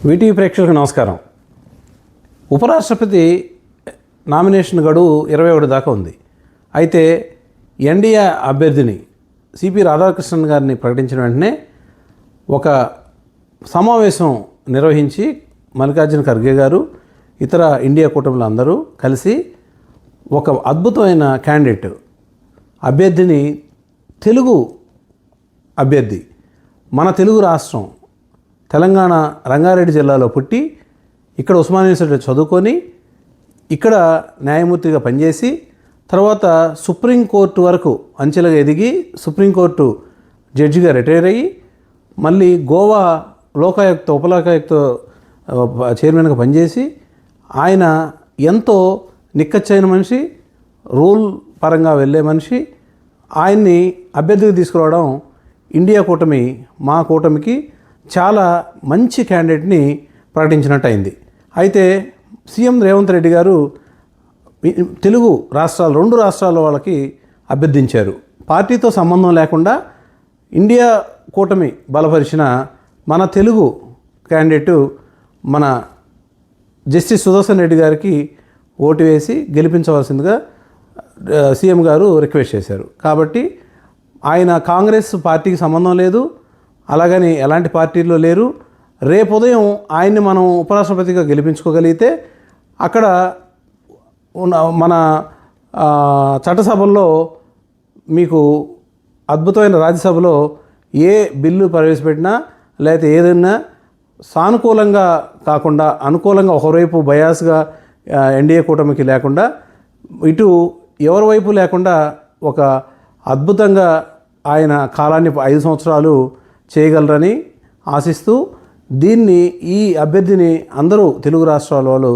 VTV ప్రేక్షకులకు నమస్కారం. ఉపరాష్ట్రపతి నామినేషన్ గడువు 21 దాకా ఉంది. అయితే ఎన్డీఏ అభ్యర్థిని సిపి రాధాకృష్ణన్ గారిని ప్రకటించిన వెంటనే ఒక సమావేశం నిర్వహించి మల్లికార్జున ఖర్గే గారు ఇతర ఇండియా కూటమిలో అందరూ కలిసి ఒక అద్భుతమైన క్యాండిడేట్ అభ్యర్థిని, తెలుగు అభ్యర్థి, మన తెలుగు రాష్ట్రం తెలంగాణ రంగారెడ్డి జిల్లాలో పుట్టి ఇక్కడ ఉస్మానియా యూనివర్సిటీలో చదువుకొని ఇక్కడ న్యాయమూర్తిగా పనిచేసి తర్వాత సుప్రీంకోర్టు వరకు అంచెలుగా ఎదిగి సుప్రీంకోర్టు జడ్జిగా రిటైర్ అయ్యి మళ్ళీ గోవా లోకాయుక్త ఉపలోకాయుక్త చైర్మన్గా పనిచేసి ఆయన ఎంతో నిక్కచ్చైన మనిషి, రూల్ పరంగా వెళ్ళే మనిషి. ఆయన్ని అభ్యర్థిగా తీసుకురావడం ఇండియా కూటమి, మా కూటమికి చాలా మంచి క్యాండిడేట్ని ప్రకటించినట్టు అయింది. అయితే సీఎం రేవంత్ రెడ్డి గారు తెలుగు రాష్ట్రాలు, 2 రాష్ట్రాల వాళ్ళకి అభ్యర్థించారు. పార్టీతో సంబంధం లేకుండా ఇండియా కూటమి బలపరిచిన మన తెలుగు క్యాండిడేటు మన జస్టిస్ సుదర్శన్ రెడ్డి గారికి ఓటు వేసి గెలిపించవలసిందిగా సీఎం గారు రిక్వెస్ట్ చేశారు. కాబట్టి ఆయన కాంగ్రెస్ పార్టీకి సంబంధం లేదు, అలాగని ఎలాంటి పార్టీల్లో లేరు. రేపు ఉదయం ఆయన్ని మనం ఉపరాష్ట్రపతిగా గెలిపించుకోగలిగితే అక్కడ మన చట్టసభల్లో మీకు అద్భుతమైన రాజ్యసభలో ఏ బిల్లు ప్రవేశపెట్టినా లేకపోతే ఏదైనా సానుకూలంగా కాకుండా అనుకూలంగా ఒకవైపు బయాస్గా ఎన్డీఏ కూటమికి లేకుండా ఇటు ఎవరి వైపు లేకుండా ఒక అద్భుతంగా ఆయన కాలాన్ని 5 సంవత్సరాలు చేయగలరని ఆశిస్తూ ఈ అభ్యర్థిని అందరూ తెలుగు రాష్ట్రాల వాళ్ళు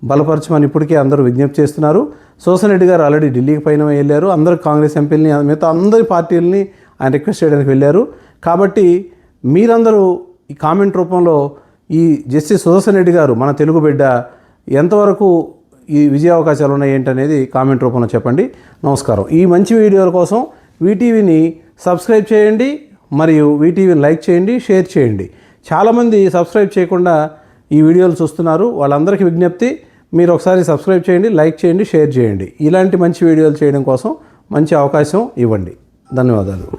బలపరచమని ఇప్పటికే అందరూ విజ్ఞప్తి చేస్తున్నారు. సుదర్శన్ రెడ్డి గారు ఆల్రెడీ ఢిల్లీకి పైన వెళ్ళారు. అందరూ కాంగ్రెస్ ఎంపీలని, మిగతా అందరి పార్టీలని ఆయన రిక్వెస్ట్ చేయడానికి వెళ్ళారు. కాబట్టి మీరందరూ ఈ కామెంట్ రూపంలో ఈ జస్టిస్ సుదర్శన్ రెడ్డి గారు మన తెలుగు బిడ్డ ఎంతవరకు ఈ విజయ అవకాశాలు ఉన్నాయి ఏంటనేది కామెంట్ రూపంలో చెప్పండి. నమస్కారం. ఈ మంచి వీడియోల కోసం వీటీవీని సబ్స్క్రైబ్ చేయండి, మరియు వీటీవీని లైక్ చేయండి, షేర్ చేయండి. చాలామంది సబ్స్క్రైబ్ చేయకుండా ఈ వీడియోలు చూస్తున్నారు. వాళ్ళందరికీ విజ్ఞప్తి, మీరు ఒకసారి సబ్స్క్రైబ్ చేయండి, లైక్ చేయండి, షేర్ చేయండి. ఇలాంటి మంచి వీడియోలు చేయడం కోసం మంచి అవకాశం ఇవ్వండి. ధన్యవాదాలు.